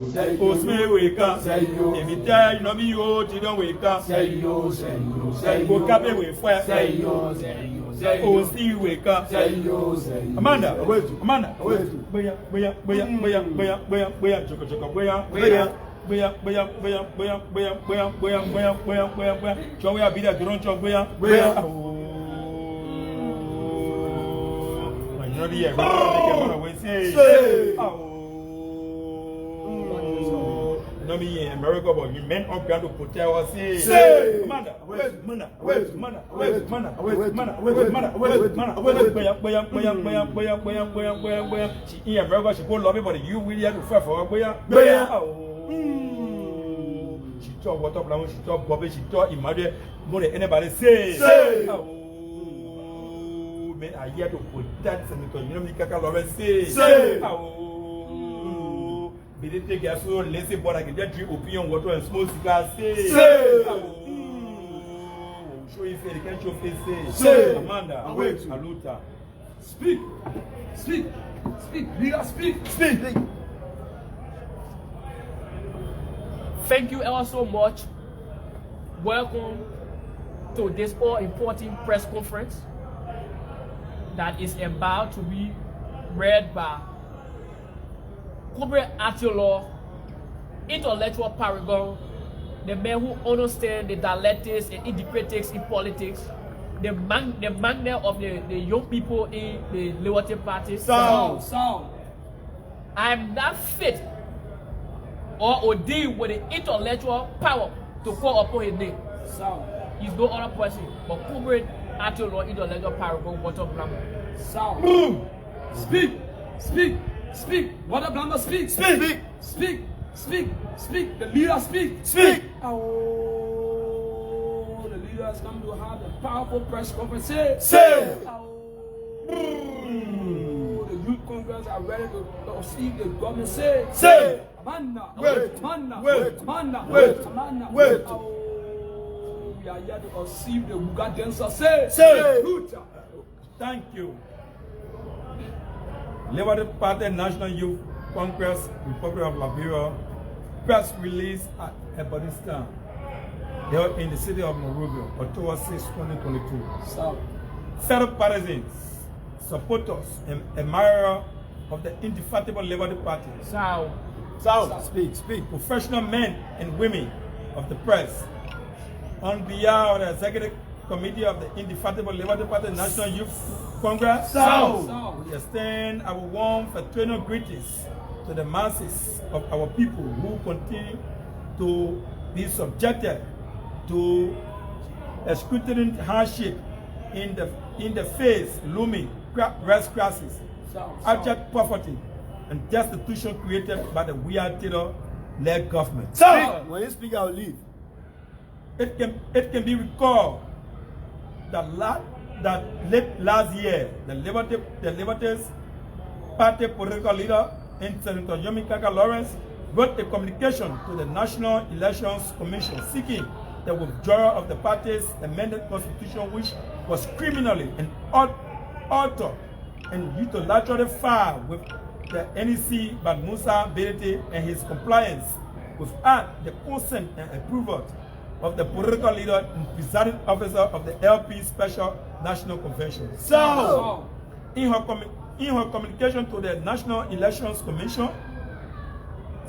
Osme wake up, every time no me oh, you don't wake up. Go cafe with fire. Oh, see wake up. Amanda, Amanda, boya, Choya be that don't chop boya. No me in America, but you men up here to protect us. Say, Amanda, mana, she in America, she go love me, but you really have to fight for her. She talk water flower, she talk bubble, she talk imagine more than anybody say. Oh, man, I here to protect Senator. You know me, Kaka Lawrence say. Be they take a so lazy boy I can just drink opium water and smoke cigars. Say. Show you face, can't show face. Say. Amanda, Aluta. Speak. Leader, speak. Thank you ever so much. Welcome to this all-important press conference that is about to be read by corporate law, intellectual paragon, the men who understand the dialectics and interpretics in politics, the magnet of the young people in the Liberty Party. Sound. I am not fit or ordained with the intellectual power to call upon his name. He's no other person but corporate law, intellectual paragon, water blammer. Speak. What a blunder, speak. The leader speak. Oh, the leader has come to have a powerful press conference. Say. Oh, the youth congress are ready to receive the government. Say. Amanda. Wait. Oh, we are here to receive the Ugandansa. Say. Thank you. Liberty Party National Youth Congress, Republic of Liberia, press release at Ebonista, held in the city of Monrovia, October 6, 2022. Fellow partisans, supporters, and admirers of the indefatigable Liberty Party. Speak. Professional men and women of the press, on behalf of the Executive Committee of the Indefatigable Liberty Party National Youth Congress, we extend our warm fraternal greetings to the masses of our people who continue to be subjected to excruciating hardship in the face looming race crisis, abject poverty, and destitution created by the weird terror-led government. When you speak, I'll leave. It can be recalled that late last year, the Liberties Party political leader and Senator Kaka Lawrence wrote a communication to the National Elections Commission seeking the withdrawal of the party's amended constitution, which was criminally and altered and unilaterally filed with the NEC by Musa Belete and his compliance without the consent and approval of the political leader and presiding officer of the LP Special National Convention. In her communication to the National Elections Commission,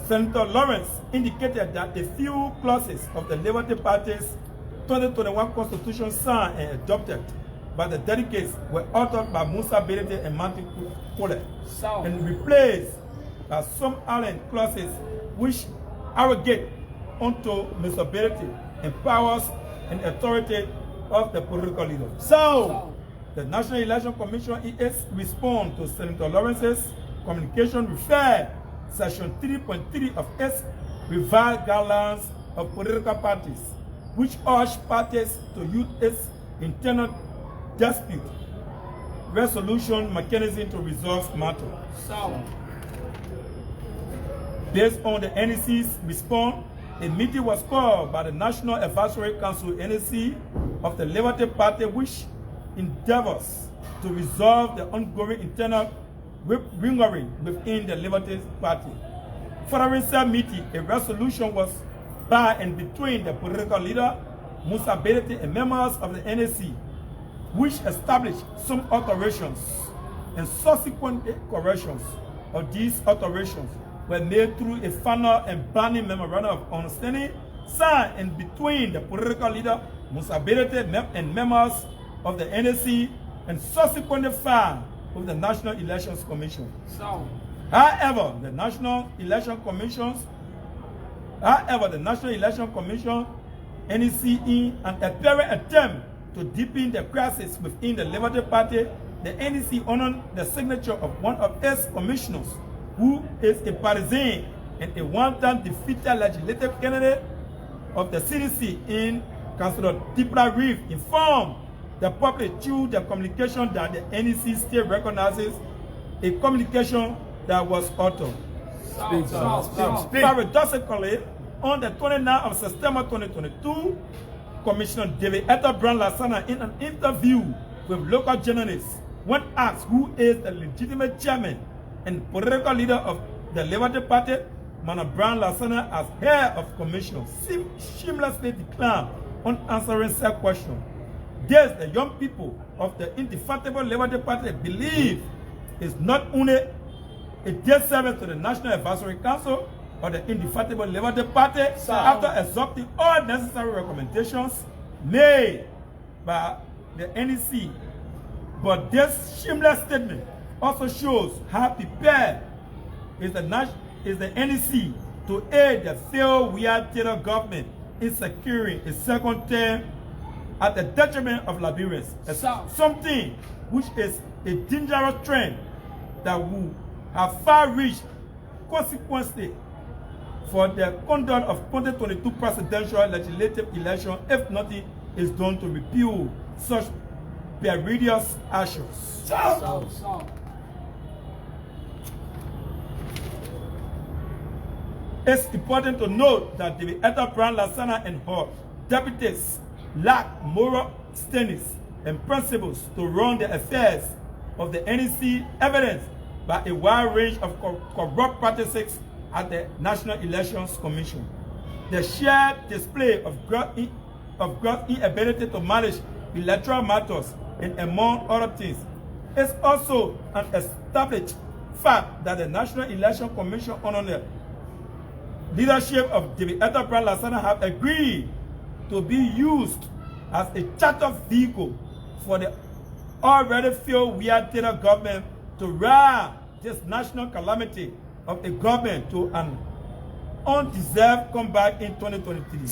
Senator Lawrence indicated that a few clauses of the Liberty Party's 2021 Constitution signed and adopted by the delegates were altered by Musa Belete and Martin Kole and replaced by some alien clauses which arrogate onto Mr. Belete and powers and authority of the political leader. The National Election Commission ES responds to Senator Lawrence's communication referred Section 3.3 of its revised guidelines of political parties, which urge parties to use its internal dispute resolution mechanism to resolve matters. Based on the NEC's response, a meeting was called by the National Advisory Council NEC of the Liberty Party, which endeavors to resolve the ongoing internal ringing within the Liberty Party. following said meeting, a resolution was by and between the political leader, Musa Bedete, and members of the NAC, which established some alterations, and subsequent corrections of these alterations were made through a final and binding memorandum of understanding signed in between the political leader, Musa Bedete, and members of the NAC, and subsequently filed with the National Elections Commission. However, the National Election Commission, NEC, in an apparent attempt to deepen the crisis within the Liberty Party, the NEC honored the signature of one of its commissioners, who is a partisan and a one-time defeated legislative candidate of the CDC in Councilor Tipra Reef, informed the public through the communication that the NEC still recognizes a communication that was uttered. Paradoxically, on the 29th of September 2022, Commissioner David Etta Brown Lasana, in an interview with local journalists, when asked who is the legitimate chairman and political leader of the Liberty Party, Mana Brown Lasana, as head of commission, shamelessly declined on answering said question. This, the young people of the indefatigable Liberty Party believe is not only a dead service to the National Advisory Council or the indefatigable Liberty Party after exhausting all necessary recommendations made by the NEC. But this shameless statement also shows how prepared is the NEC to aid the failed Weird Taylor government in securing a second term at the detriment of Liberians. Something which is a dangerous trend that will have far-reached consequences for the conduct of 2022 presidential legislative election if nothing is done to repeal such perilous actions. It's important to note that the Etta Brown Lasana and her deputies lack moral standards and principles to run the affairs of the NEC, evidenced by a wide range of corrupt practices at the National Elections Commission. The sheer display of gross inability to manage electoral matters, and among other things, is also an established fact that the National Election Commission under the leadership of David Etta Brown Lasana have agreed to be used as a charter vehicle for the already failed Weird Taylor government to ride this national calamity of a government to an undeserved comeback in 2023.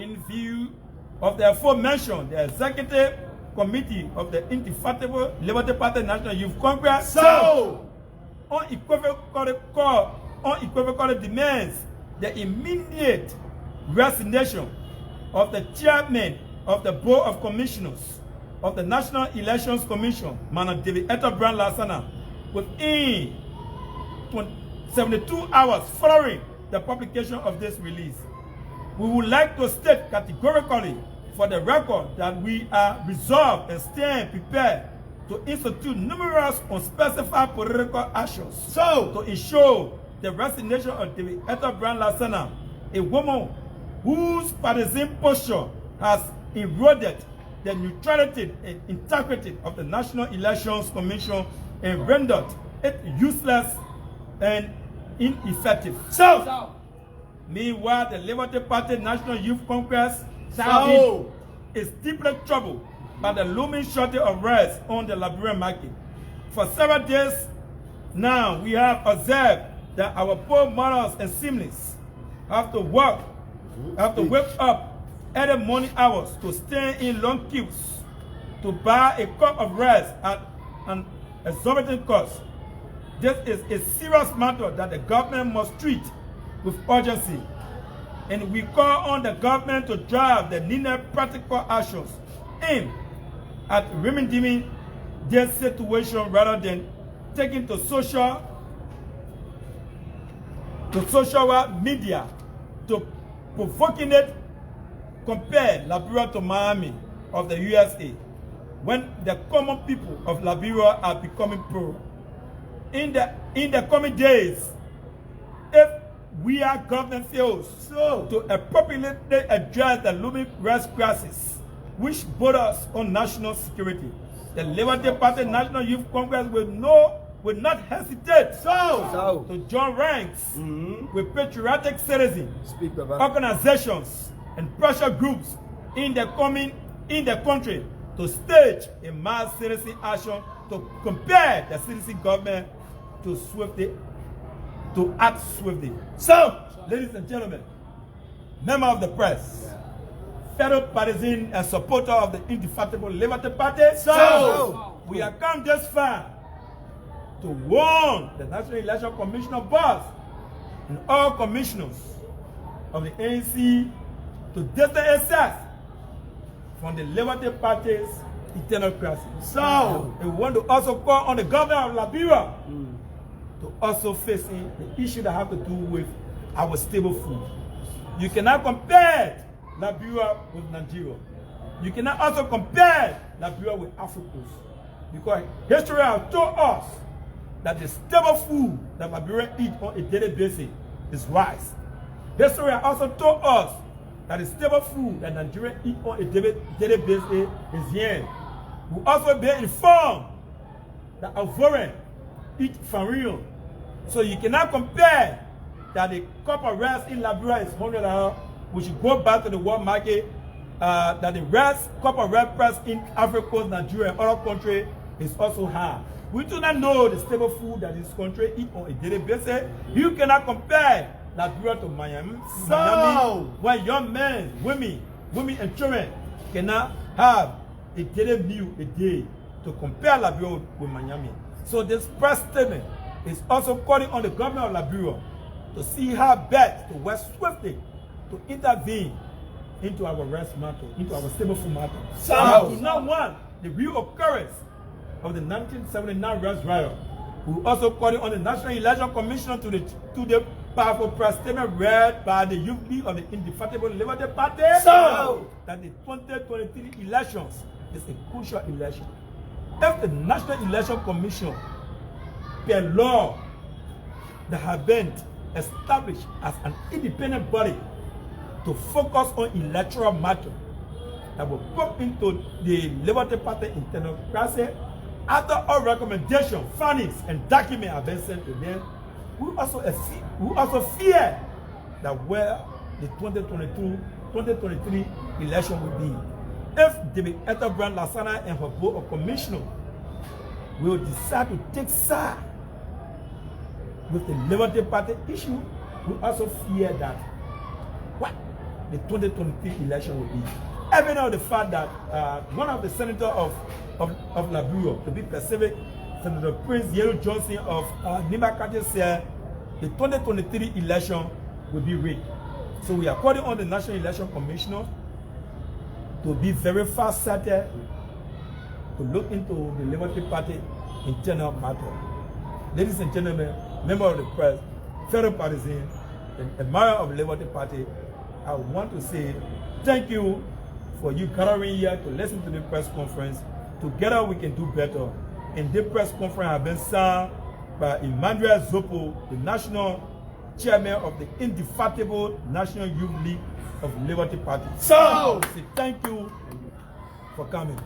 In view of the aforementioned, the Executive Committee of the Indefatigable Liberty Party National Youth Congress unequivocally demands the immediate resignation of the chairman of the Board of Commissioners of the National Elections Commission, Mana David Etta Brown Lasana, within 72 hours following the publication of this release. We would like to state categorically for the record that we are resolved and stand prepared to institute numerous unspecified political actions to ensure the resignation of David Etta Brown Lasana, a woman whose partisan posture has eroded the neutrality and integrity of the National Elections Commission and rendered it useless and ineffective. Meanwhile, the Liberty Party National Youth Congress is deeply troubled by the looming shortage of rice on the Liberian market. For several days now, we have observed that our poor mothers and siblings have to wake up at the morning hours to stand in long queues to buy a cup of rice at an exorbitant cost. This is a serious matter that the government must treat with urgency, and we call on the government to drive the needed practical actions aimed at remedying this situation rather than taking to social media to provoking it compare Liberia to Miami of the USA, when the common people of Liberia are becoming poor. In the coming days, where government fails to appropriately address the looming race crisis, which borders on national security, the Liberty Party National Youth Congress will not hesitate to join ranks with patriotic citizens, organizations, and pressure groups in the country to stage a mass citizen action to compel the citizen government to act swiftly. So, ladies and gentlemen, member of the press, fellow partisan and supporter of the indefatigable Liberty Party, we have come this far to warn the National Election Commissioner boss and all commissioners of the ANC to distance itself from the Liberty Party's eternal crisis. We want to also call on the governor of Liberia to also facing the issue that have to do with our stable food. You cannot compare Liberia with Nigeria. You cannot also compare Liberia with Africa, because history has told us that the stable food that Liberians eat on a daily basis is rice. History has also told us that the stable food that Nigerians eat on a daily basis is yam. We also be informed that Ivorians eat farine. So you cannot compare that the cup of rice in Liberia is $100. We should go back to the world market. That the cup of rice price in Africa, Nigeria, and other countries is also high. We do not know the stable food that this country eat on a daily basis. You cannot compare Liberia to Miami, where young men, women and children cannot have a daily meal a day, to compare Liberia with Miami. So this press statement is also calling on the government of Liberia to see how best to work swiftly to intervene into our rice matter, into our stable food matter. We do not want the reoccurrence of the 1979 rice riot. We also calling on the National Election Commission to the powerful press statement read by the Youth League of the Indefatigable Liberty Party that the 2023 elections is a crucial election. If the National Election Commission, per law, that have been established as an independent body to focus on electoral matter that will put into the Liberty Party internal crisis, after all recommendation, findings, and documents have been sent to them, we also fear that where the 2023 election will be. If David Etterbrand Lasana and her board of commissioners will decide to take side with the Liberty Party issue, we also fear that what the 2023 election will be. Even though the fact that one of the senators of Liberia, to be specific, Senator Prince Yellow Johnson of Nimakati, said the 2023 election will be rigged. So we are calling on the National Election Commissioner to be very fast-sighted, to look into the Liberty Party internal matter. Ladies and gentlemen, members of the press, fellow partisans, and admirer of the Liberty Party, I want to say thank you for you gathering here to listen to the press conference. Together we can do better. And this press conference has been signed by Emmanuel Zopo, the national chairman of the Indefatigable National Youth League of Liberty Party. So, thank you for coming.